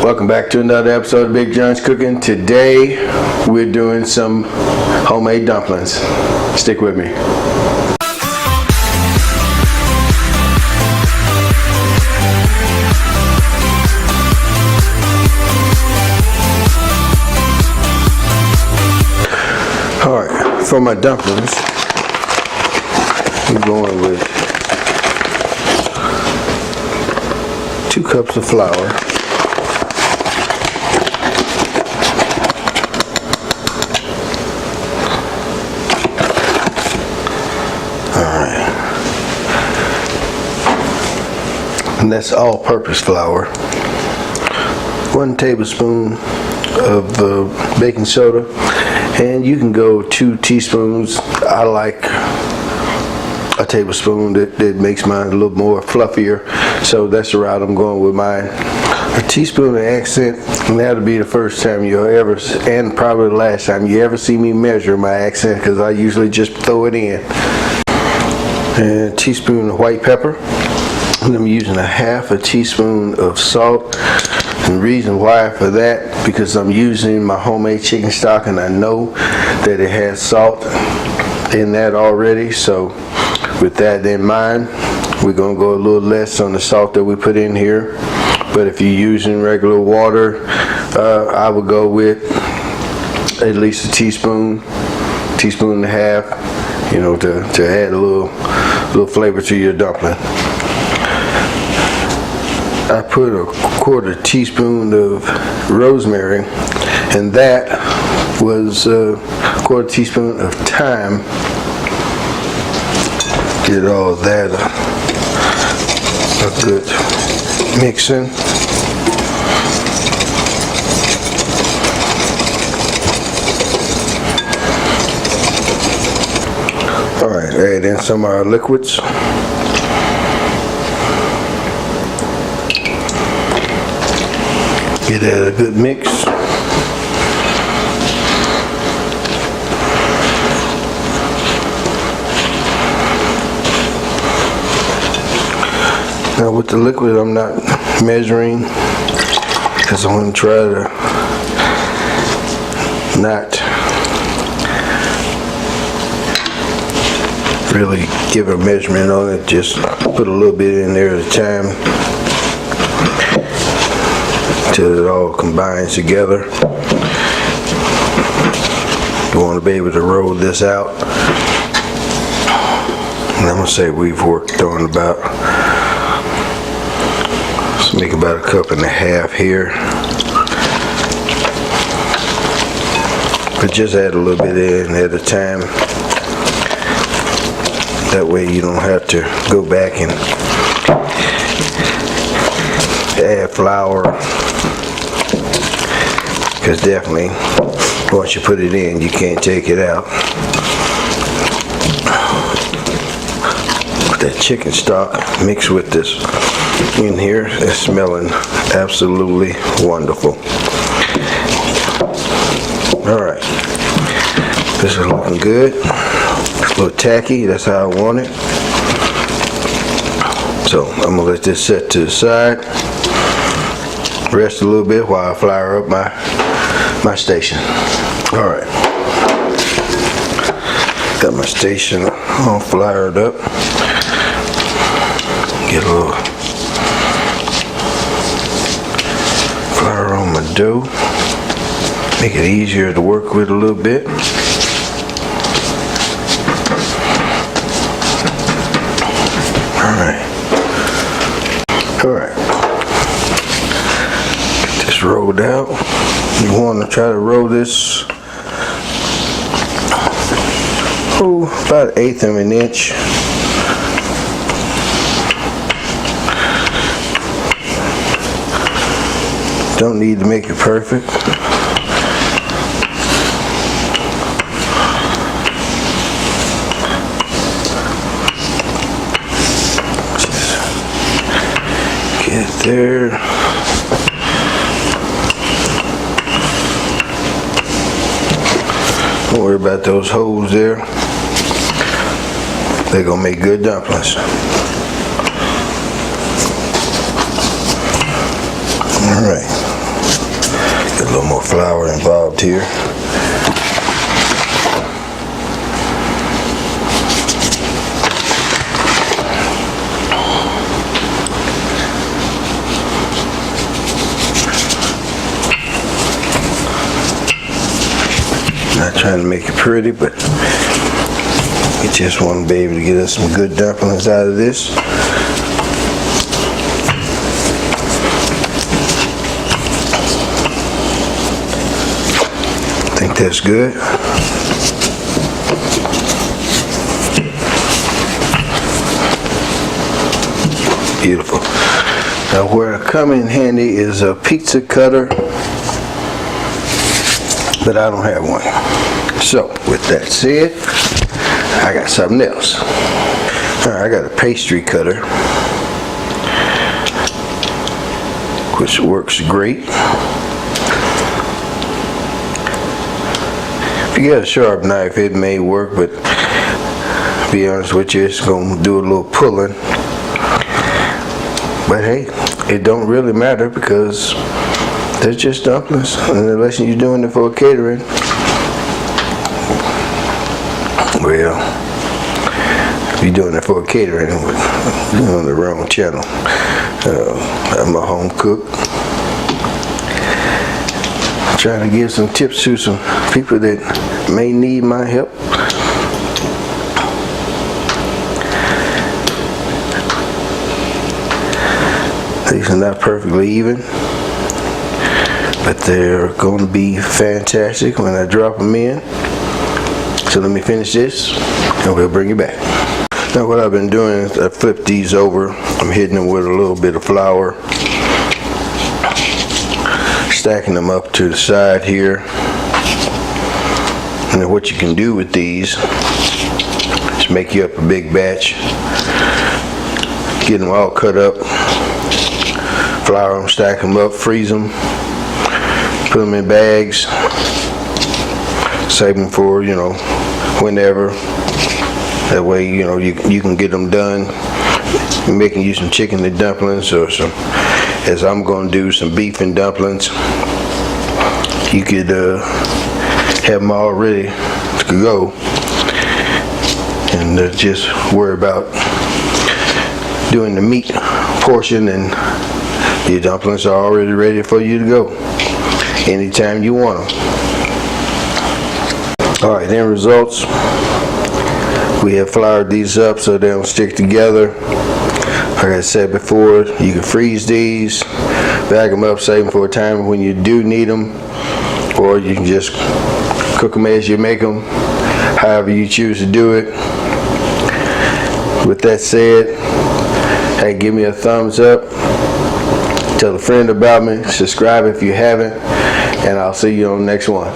Welcome back to another episode of Big John's Cooking. Today we're doing some homemade dumplings. Stick with me. Alright, for my dumplings, we're going with 2 cups of flour, and that's all-purpose flour, 1 tablespoon of baking soda, and you can go 2 teaspoons. I like a tablespoon. That makes mine a little more fluffier, so that's the route I'm going with mine. A teaspoon of accent, and that'll be the first time you'll ever, and probably the last time you ever see me measure my accent, because I usually just throw it in. And a teaspoon of white pepper. And I'm using a half a teaspoon of salt. And the reason why for that, because I'm using my homemade chicken stock and I know that it has salt in that already. So with that in mind, we're going to go a little less on the salt that we put in here. But if you're using regular water, I would go with at least a teaspoon and a half, you know, to add a little flavor to your dumpling. I put a 1/4 teaspoon of rosemary, and that was a 1/4 teaspoon of thyme. Get all that a good mixing. All right, add in some of our liquids. Get that a good mix. Now with the liquid, I'm not measuring, because I want to try to not really give a measurement on it. Just put a little bit in there at a time till it all combines together. You want to be able to roll this out. And I'm going to say we've worked on about, let's make about 1.5 cups here. But just add a little bit in at a time. That way you don't have to go back and add flour. Because definitely, once you put it in, you can't take it out. That chicken stock mixed with this in here is smelling absolutely wonderful. Alright, this is looking good. A little tacky, that's how I want it. So I'm going to let this set to the side. Rest a little bit while I flour up my station. Alright. Got my station all floured up. Get a little flour on my dough. Make it easier to work with a little bit. Alright. Alright. Get this rolled out. You want to try to roll this about 1/8 of an inch. Don't need to make it perfect. Just get it there. Don't worry about those holes there. They're gonna make good dumplings. Alright. more flour involved here. Not trying to make it pretty, but we just want to be able to get us some good dumplings out of this. I think that's good. Beautiful. Now where I come in handy is a pizza cutter, but I don't have one. So with that said, I got something else. Alright, I got a pastry cutter, which works great. If you got a sharp knife, it may work, but to be honest with you, it's gonna do a little pulling. But hey, it don't really matter because they're just dumplings, and unless you're doing it for catering, well, if you're doing it for catering, you're on the wrong channel. I'm a home cook, trying to give some tips to some people that may need my help. These are not perfectly even, but they're going to be fantastic when I drop them in. So let me finish this and we'll bring you back. Now what I've been doing is I flip these over. I'm hitting them with a little bit of flour, stacking them up to the side here. And then what you can do with these is make you up a big batch, get them all cut up, flour them, stack them up, freeze them, put them in bags, save them for, you know, whenever. That way, you know, you can get them done. You're making you some chicken and dumplings, or some, as I'm going to do, some beef and dumplings. You could have them all ready to go, and just worry about doing the meat portion, and your dumplings are already ready for you to go anytime you want them. Alright, end results. We have floured these up so they don't stick together. Like I said before, you can freeze these, bag them up, save them for a time when you do need them, or you can just cook them as you make them, however you choose to do it. With that said, hey, give me a thumbs up, tell a friend about me, subscribe if you haven't, and I'll see you on the next one.